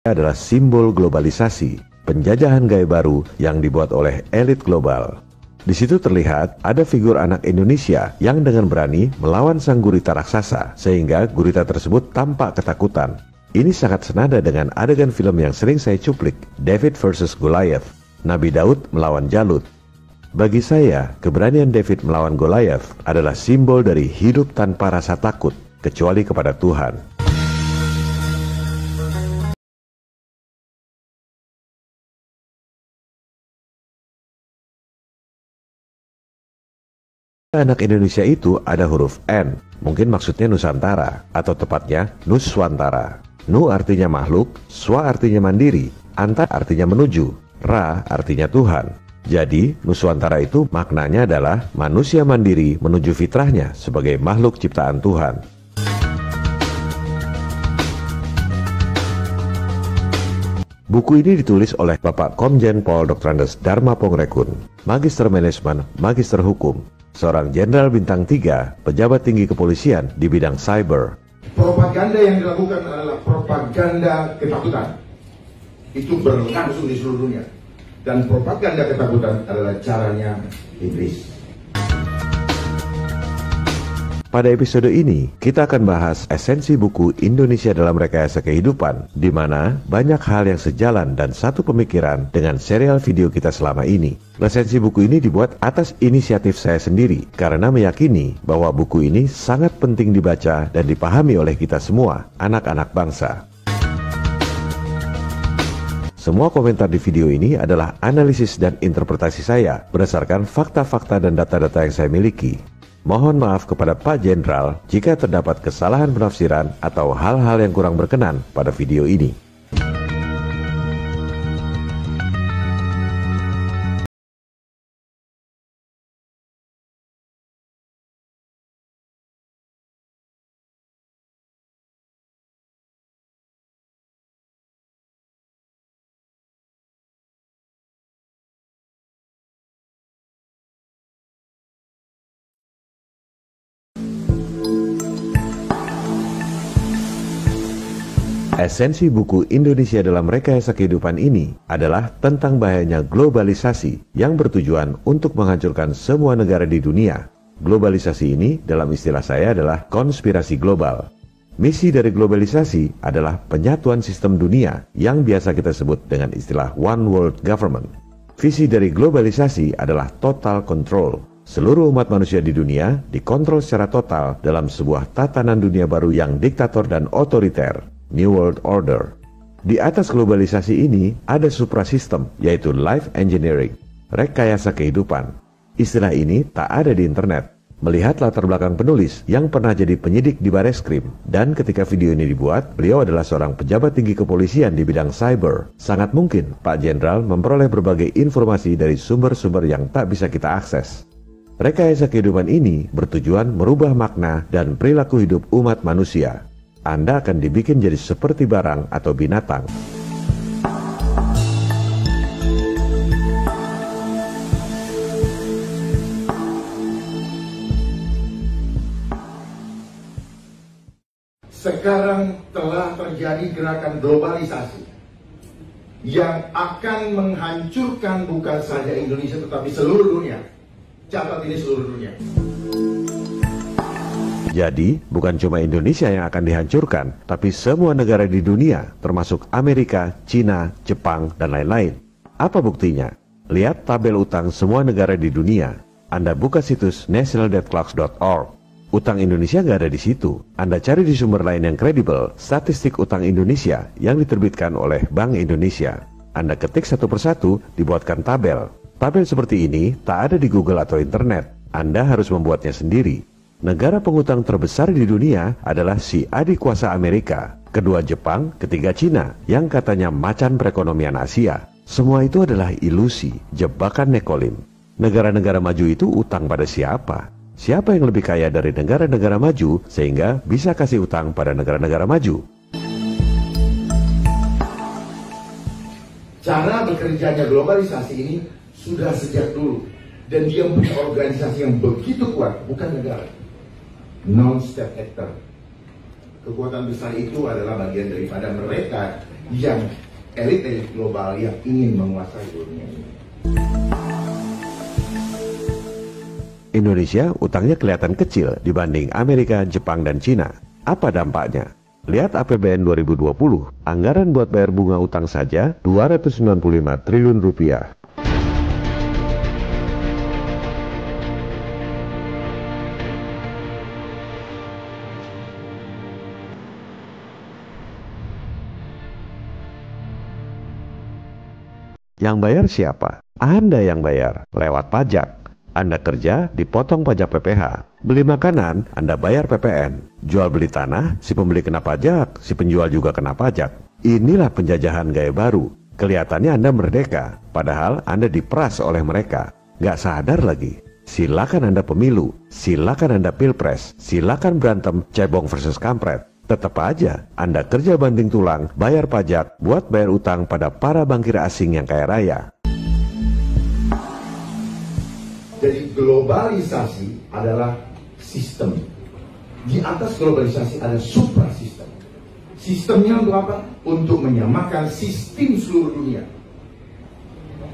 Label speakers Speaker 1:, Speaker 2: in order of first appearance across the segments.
Speaker 1: adalah simbol globalisasi, penjajahan gaya baru yang dibuat oleh elit global. Di situ terlihat ada figur anak Indonesia yang dengan berani melawan sang gurita raksasa, sehingga gurita tersebut tampak ketakutan. Ini sangat senada dengan adegan film yang sering saya cuplik, David vs Goliath, Nabi Daud melawan Jalut. Bagi saya, keberanian David melawan Goliath adalah simbol dari hidup tanpa rasa takut, kecuali kepada Tuhan. Anak Indonesia itu ada huruf N, mungkin maksudnya Nusantara, atau tepatnya Nuswantara. Nu artinya makhluk, Swa artinya mandiri, Anta artinya menuju, Ra artinya Tuhan. Jadi Nuswantara itu maknanya adalah manusia mandiri menuju fitrahnya sebagai makhluk ciptaan Tuhan. Buku ini ditulis oleh Bapak Komjen Pol Dr. Andes Dharma Pongrekun, Magister Manajemen, Magister Hukum, seorang Jenderal Bintang 3, pejabat tinggi kepolisian di bidang cyber.
Speaker 2: Propaganda yang dilakukan adalah propaganda ketakutan. Itu berlangsung di seluruh dunia. Dan propaganda ketakutan adalah caranya iblis.
Speaker 1: Pada episode ini, kita akan bahas esensi buku Indonesia dalam Rekayasa Kehidupan, di mana banyak hal yang sejalan dan satu pemikiran dengan serial video kita selama ini. Resensi buku ini dibuat atas inisiatif saya sendiri, karena meyakini bahwa buku ini sangat penting dibaca dan dipahami oleh kita semua, anak-anak bangsa. Semua komentar di video ini adalah analisis dan interpretasi saya berdasarkan fakta-fakta dan data-data yang saya miliki. Mohon maaf kepada Pak Jenderal jika terdapat kesalahan penafsiran atau hal-hal yang kurang berkenan pada video ini. Esensi buku Indonesia dalam Rekayasa Kehidupan ini adalah tentang bahayanya globalisasi yang bertujuan untuk menghancurkan semua negara di dunia. Globalisasi ini dalam istilah saya adalah konspirasi global. Misi dari globalisasi adalah penyatuan sistem dunia yang biasa kita sebut dengan istilah One World Government. Visi dari globalisasi adalah total control. Seluruh umat manusia di dunia dikontrol secara total dalam sebuah tatanan dunia baru yang diktator dan otoriter. New World Order. Di atas globalisasi ini ada suprasistem, yaitu life engineering, rekayasa kehidupan. Istilah ini tak ada di internet. Melihat latar belakang penulis yang pernah jadi penyidik di Bareskrim, dan ketika video ini dibuat, beliau adalah seorang pejabat tinggi kepolisian di bidang cyber. Sangat mungkin Pak Jenderal memperoleh berbagai informasi dari sumber-sumber yang tak bisa kita akses. Rekayasa kehidupan ini bertujuan merubah makna dan perilaku hidup umat manusia. Anda akan dibikin jadi seperti barang atau binatang.
Speaker 2: Sekarang telah terjadi gerakan globalisasi yang akan menghancurkan bukan saja Indonesia tetapi seluruh dunia. Catat ini, seluruh dunia.
Speaker 1: Jadi, bukan cuma Indonesia yang akan dihancurkan, tapi semua negara di dunia, termasuk Amerika, Cina, Jepang, dan lain-lain. Apa buktinya? Lihat tabel utang semua negara di dunia. Anda buka situs nationaldebtclocks.org. Utang Indonesia nggak ada di situ. Anda cari di sumber lain yang kredibel, statistik utang Indonesia yang diterbitkan oleh Bank Indonesia. Anda ketik satu persatu, dibuatkan tabel. Tabel seperti ini tak ada di Google atau internet. Anda harus membuatnya sendiri. Negara pengutang terbesar di dunia adalah si adik kuasa Amerika, kedua Jepang, ketiga Cina, yang katanya macan perekonomian Asia. Semua itu adalah ilusi, jebakan Nekolim. Negara-negara maju itu utang pada siapa? Siapa yang lebih kaya dari negara-negara maju sehingga bisa kasih utang pada negara-negara maju?
Speaker 2: Cara bekerjanya globalisasi ini sudah sejak dulu. Dan dia punya organisasi yang begitu kuat, bukan negara. Non-state actor. Kekuatan besar itu adalah bagian daripada mereka yang elit-elit global yang ingin menguasai dunia ini.
Speaker 1: Indonesia utangnya kelihatan kecil dibanding Amerika, Jepang, dan Cina. Apa dampaknya? Lihat APBN 2020, anggaran buat bayar bunga utang saja 295 triliun rupiah. Yang bayar siapa? Anda yang bayar, lewat pajak. Anda kerja, dipotong pajak PPh. Beli makanan, Anda bayar PPN. Jual beli tanah, si pembeli kena pajak, si penjual juga kena pajak. Inilah penjajahan gaya baru. Kelihatannya Anda merdeka, padahal Anda diperas oleh mereka. Nggak sadar lagi. Silakan Anda pemilu, silakan Anda pilpres, silakan berantem cebong versus kampret. Tetap aja, Anda kerja banting tulang, bayar pajak, buat bayar utang pada para bankir asing yang kaya raya.
Speaker 2: Jadi globalisasi adalah sistem. Di atas globalisasi ada suprasistem. Sistemnya untuk apa? Untuk menyamakan sistem seluruh dunia.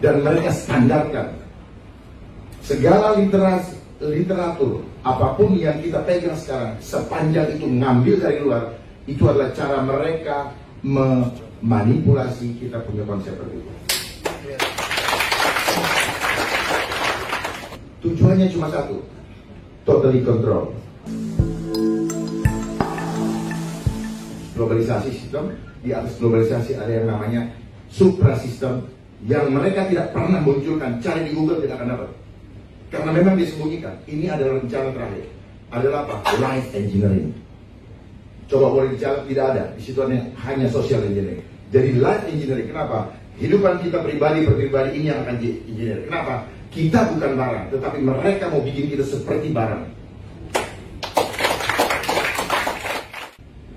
Speaker 2: Dan mereka standarkan. Segala literatur, apapun yang kita pegang sekarang, sepanjang itu ngambil dari luar, itu adalah cara mereka memanipulasi kita punya konsep berbeda. Tujuannya cuma satu, totally control. Globalisasi sistem, di atas globalisasi ada yang namanya suprasistem, yang mereka tidak pernah munculkan, cari di Google tidak akan dapat. Karena memang disembunyikan. Ini adalah rencana terakhir. Adalah apa? Life engineering. Coba boleh dicatat, tidak ada. Di situ hanya social engineering. Jadi life engineering, kenapa? Kehidupan kita pribadi ini yang akan engineer. Kenapa? Kita bukan barang, tetapi mereka mau bikin kita seperti barang.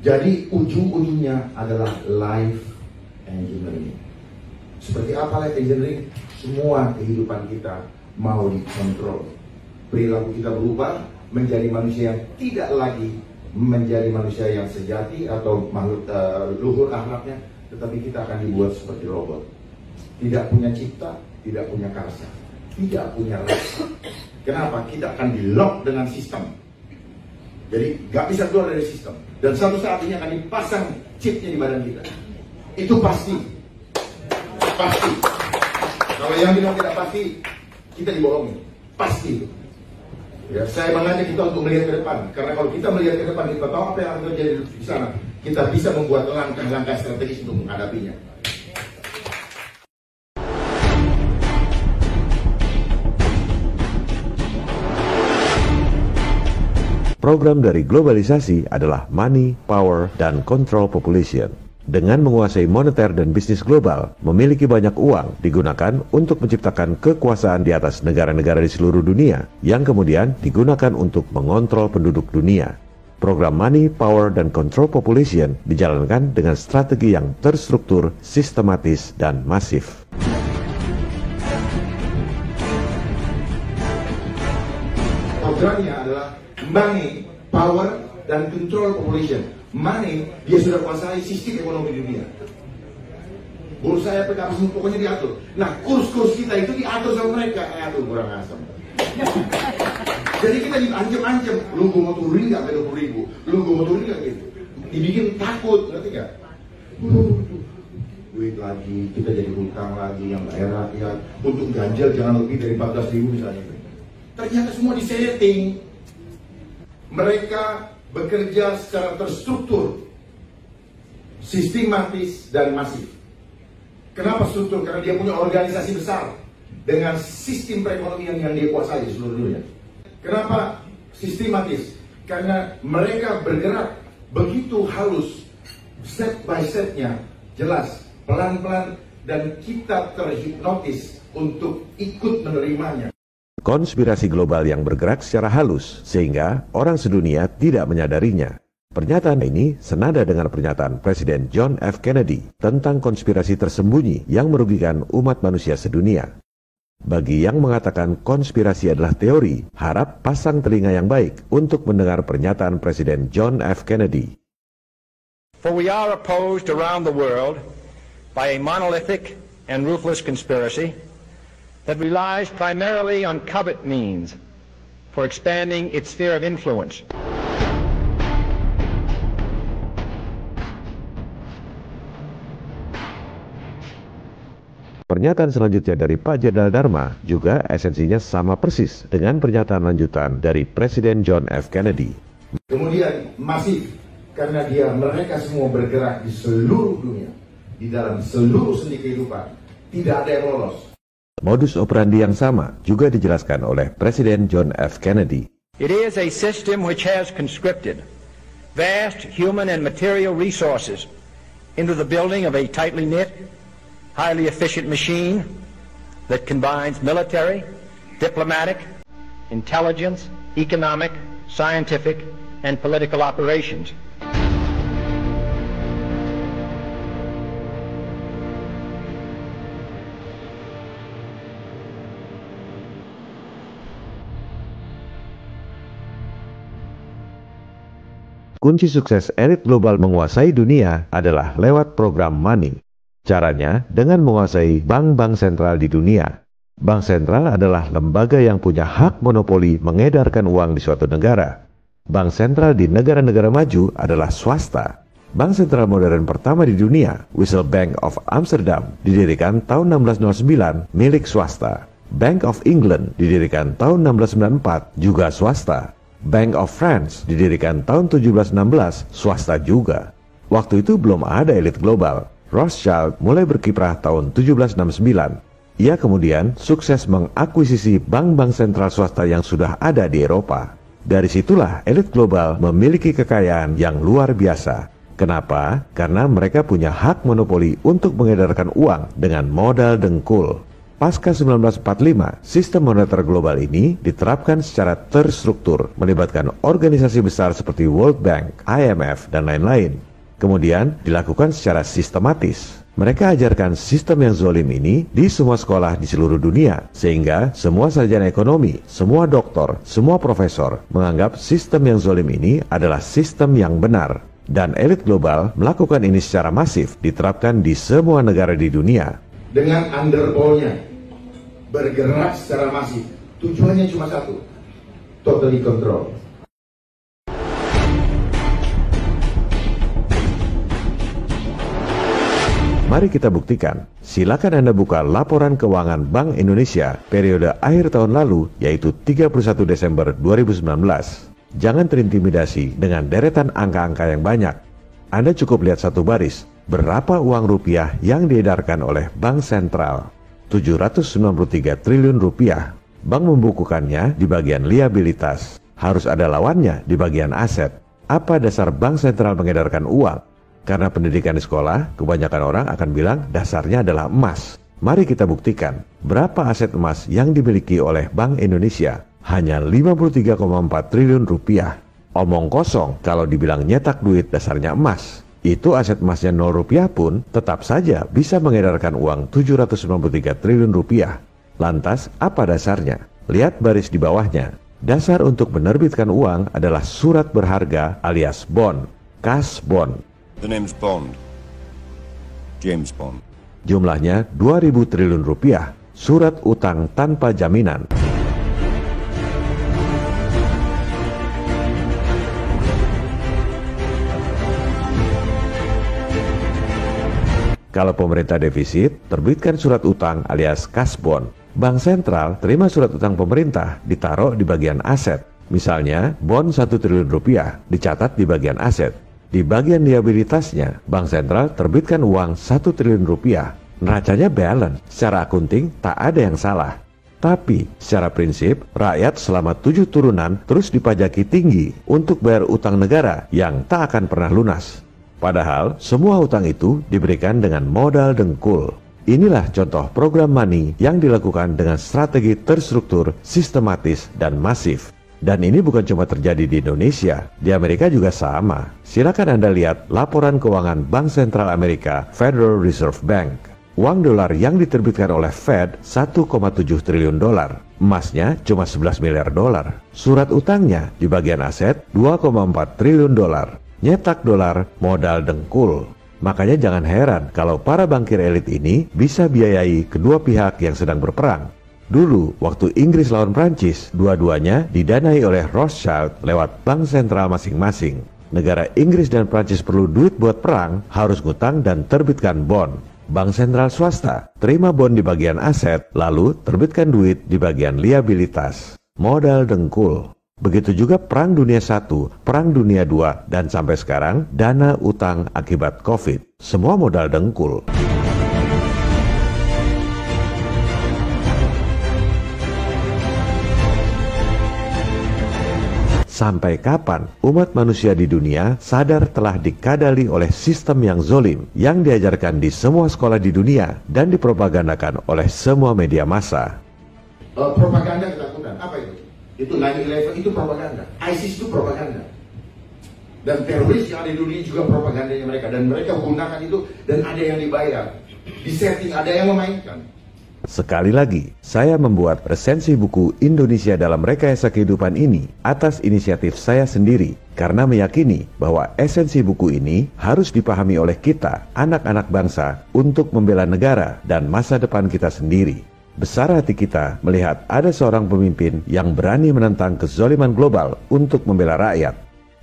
Speaker 2: Jadi ujung-ujungnya adalah life engineering. Seperti apa life engineering? Semua kehidupan kita mau dikontrol. Perilaku kita berubah menjadi manusia yang tidak lagi menjadi manusia yang sejati atau makhluk luhur akhlaknya, tetapi kita akan dibuat seperti robot. Tidak punya cipta, tidak punya karsa, tidak punya rasa. Kenapa? Kita akan di-lock dengan sistem. Jadi gak bisa keluar dari sistem. Dan satu saat ini akan dipasang chipnya di badan kita. Itu pasti. Pasti. Kalau yang bilang tidak pasti, kita dibohongi, pasti. Ya, saya mengajak kita untuk melihat ke depan, karena kalau kita melihat ke depan, kita tahu apa yang akan terjadi di sana. Kita bisa membuat langkah-langkah strategis untuk menghadapinya.
Speaker 1: Program dari globalisasi adalah money, power, dan control population. Dengan menguasai moneter dan bisnis global, memiliki banyak uang digunakan untuk menciptakan kekuasaan di atas negara-negara di seluruh dunia, yang kemudian digunakan untuk mengontrol penduduk dunia. Program Money, Power, dan Control Population dijalankan dengan strategi yang terstruktur, sistematis, dan masif.
Speaker 2: Programnya adalah Money, Power, dan Control Population. Money, dia sudah kuasai sistem ekonomi dunia. Bursa efek apa semua pokoknya diatur. Nah, kurs-kurs kita itu diatur sama mereka. Aduh, kurang asam. Jadi kita diancam-ancam. Lu gue mau turunin gak ke 20.000? Lu gue mau turunin gak gitu? Dibikin takut, ngerti gak? Duit lagi, kita jadi hutang lagi yang daerah rakyat. Untuk ganjil jangan lebih dari 14.000 misalnya. Ternyata semua disetting. Mereka bekerja secara terstruktur, sistematis, dan masif. Kenapa struktur? Karena dia punya organisasi besar dengan sistem perekonomian yang dia kuasai di seluruh dunia. Kenapa sistematis? Karena mereka bergerak begitu halus, step by stepnya jelas, pelan-pelan, dan kita terhipnotis untuk ikut menerimanya.
Speaker 1: Konspirasi global yang bergerak secara halus, sehingga orang sedunia tidak menyadarinya. Pernyataan ini senada dengan pernyataan Presiden John F. Kennedy tentang konspirasi tersembunyi yang merugikan umat manusia sedunia. Bagi yang mengatakan konspirasi adalah teori, harap pasang telinga yang baik untuk mendengar pernyataan Presiden John F. Kennedy.
Speaker 3: For we are opposed around the world by a monolithic and ruthless conspiracy that relies primarily on covert means for expanding its sphere of influence.
Speaker 1: Pernyataan selanjutnya dari Pak Jenderal Dharma juga esensinya sama persis dengan pernyataan lanjutan dari Presiden John F. Kennedy.
Speaker 2: Kemudian masif karena mereka semua bergerak di seluruh dunia, di dalam seluruh sendi kehidupan, tidak ada yang lolos.
Speaker 1: Modus operandi yang sama juga dijelaskan oleh Presiden John F. Kennedy.
Speaker 3: It is a system which has conscripted vast human and material resources into the building of a tightly knit, highly efficient machine that combines military, diplomatic, intelligence, economic, scientific, and political operations.
Speaker 1: Kunci sukses elit global menguasai dunia adalah lewat program money. Caranya dengan menguasai bank-bank sentral di dunia. Bank sentral adalah lembaga yang punya hak monopoli mengedarkan uang di suatu negara. Bank sentral di negara-negara maju adalah swasta. Bank sentral modern pertama di dunia, Wissel Bank of Amsterdam, didirikan tahun 1609 milik swasta. Bank of England didirikan tahun 1694 juga swasta. Bank of France didirikan tahun 1716 swasta juga. Waktu itu belum ada elit global. Rothschild mulai berkiprah tahun 1769. Ia kemudian sukses mengakuisisi bank-bank sentral swasta yang sudah ada di Eropa. Dari situlah elit global memiliki kekayaan yang luar biasa. Kenapa? Karena mereka punya hak monopoli untuk mengedarkan uang dengan modal dengkul. Pasca 1945, sistem moneter global ini diterapkan secara terstruktur, melibatkan organisasi besar seperti World Bank, IMF, dan lain-lain. Kemudian dilakukan secara sistematis. Mereka ajarkan sistem yang zolim ini di semua sekolah di seluruh dunia, sehingga semua sarjana ekonomi, semua doktor, semua profesor menganggap sistem yang zolim ini adalah sistem yang benar. Dan elit global melakukan ini secara masif, diterapkan di semua negara di dunia.
Speaker 2: Dengan underball-nya bergerak secara masif, tujuannya cuma satu, totally control.
Speaker 1: Mari kita buktikan. Silakan Anda buka laporan keuangan Bank Indonesia periode akhir tahun lalu, yaitu 31 Desember 2019. Jangan terintimidasi dengan deretan angka-angka yang banyak. Anda cukup lihat satu baris, berapa uang rupiah yang diedarkan oleh Bank Sentral. 793 triliun rupiah. Bank membukukannya di bagian liabilitas. Harus ada lawannya di bagian aset. Apa dasar Bank Sentral mengedarkan uang? Karena pendidikan di sekolah, kebanyakan orang akan bilang dasarnya adalah emas. Mari kita buktikan, berapa aset emas yang dimiliki oleh Bank Indonesia? Hanya 53,4 triliun rupiah. Omong kosong kalau dibilang nyetak duit dasarnya emas. Itu aset emasnya 0 rupiah pun tetap saja bisa mengedarkan uang 793 triliun rupiah. Lantas apa dasarnya? Lihat baris di bawahnya. Dasar untuk menerbitkan uang adalah surat berharga alias bond, cash bond.
Speaker 4: The name's Bond. James Bond.
Speaker 1: Jumlahnya 2.000 triliun rupiah, surat utang tanpa jaminan. Kalau pemerintah defisit, terbitkan surat utang alias cash bond. Bank sentral terima surat utang pemerintah, ditaruh di bagian aset. Misalnya, bond 1 triliun rupiah, dicatat di bagian aset. Di bagian liabilitasnya, Bank Sentral terbitkan uang 1 triliun rupiah. Neracanya balance, secara akunting tak ada yang salah. Tapi, secara prinsip, rakyat selama 7 turunan terus dipajaki tinggi untuk bayar utang negara yang tak akan pernah lunas. Padahal, semua utang itu diberikan dengan modal dengkul. Inilah contoh program money yang dilakukan dengan strategi terstruktur, sistematis, dan masif. Dan ini bukan cuma terjadi di Indonesia, di Amerika juga sama. Silakan Anda lihat laporan keuangan Bank Sentral Amerika, Federal Reserve Bank. Uang dolar yang diterbitkan oleh Fed 1,7 triliun dolar. Emasnya cuma 11 miliar dolar. Surat utangnya di bagian aset 2,4 triliun dolar. nyetak dolar modal dengkul. Makanya jangan heran kalau para bankir elit ini bisa biayai kedua pihak yang sedang berperang. Dulu, waktu Inggris lawan Prancis, dua-duanya didanai oleh Rothschild lewat bank sentral masing-masing. Negara Inggris dan Prancis perlu duit buat perang, harus ngutang dan terbitkan bond. Bank sentral swasta terima bond di bagian aset, lalu terbitkan duit di bagian liabilitas. Modal dengkul. Begitu juga Perang Dunia I, Perang Dunia II, dan sampai sekarang dana utang akibat COVID. Semua modal dengkul. Sampai kapan umat manusia di dunia sadar telah dikadali oleh sistem yang zolim yang diajarkan di semua sekolah di dunia dan dipropagandakan oleh semua media massa?
Speaker 2: Propaganda kita lakukan, apa itu? Itu 9/11 itu propaganda, ISIS itu propaganda. Dan teroris yang ada di dunia juga propagandanya mereka. Dan mereka menggunakan itu dan ada yang dibayar. Di setting, ada yang memainkan.
Speaker 1: Sekali lagi, saya membuat resensi buku Indonesia dalam Rekayasa Kehidupan ini atas inisiatif saya sendiri karena meyakini bahwa esensi buku ini harus dipahami oleh kita, anak-anak bangsa, untuk membela negara dan masa depan kita sendiri. Besar hati kita melihat ada seorang pemimpin yang berani menentang kezaliman global untuk membela rakyat.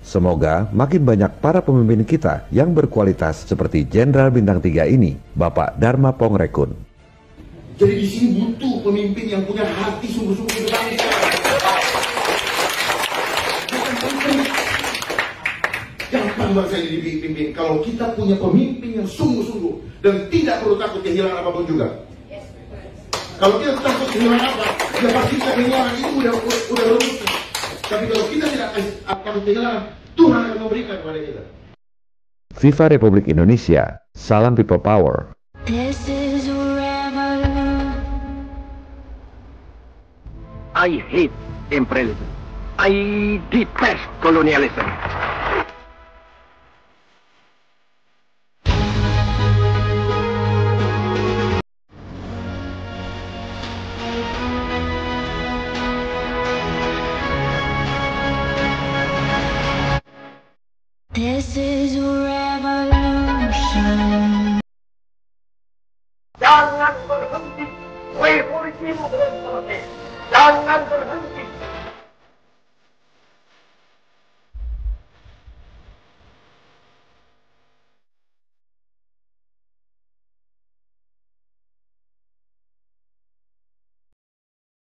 Speaker 1: Semoga makin banyak para pemimpin kita yang berkualitas seperti Jenderal Bintang 3 ini, Bapak Dharma Pongrekun.
Speaker 2: Jadi di sini butuh pemimpin yang punya hati sungguh-sungguh untuk bangsa. Gampang bangsa ini dipimpin kalau kita punya pemimpin yang sungguh-sungguh dan tidak perlu takut kehilangan apapun juga. Kalau kita takut kehilangan apa, ya pasti kita kehilangan itu udah rumus. Tapi kalau kita tidak takut kehilangan, Tuhan akan memberikan kepada kita.
Speaker 1: Viva Republik Indonesia, salam people power.
Speaker 3: I hate imperialism. I detest colonialism.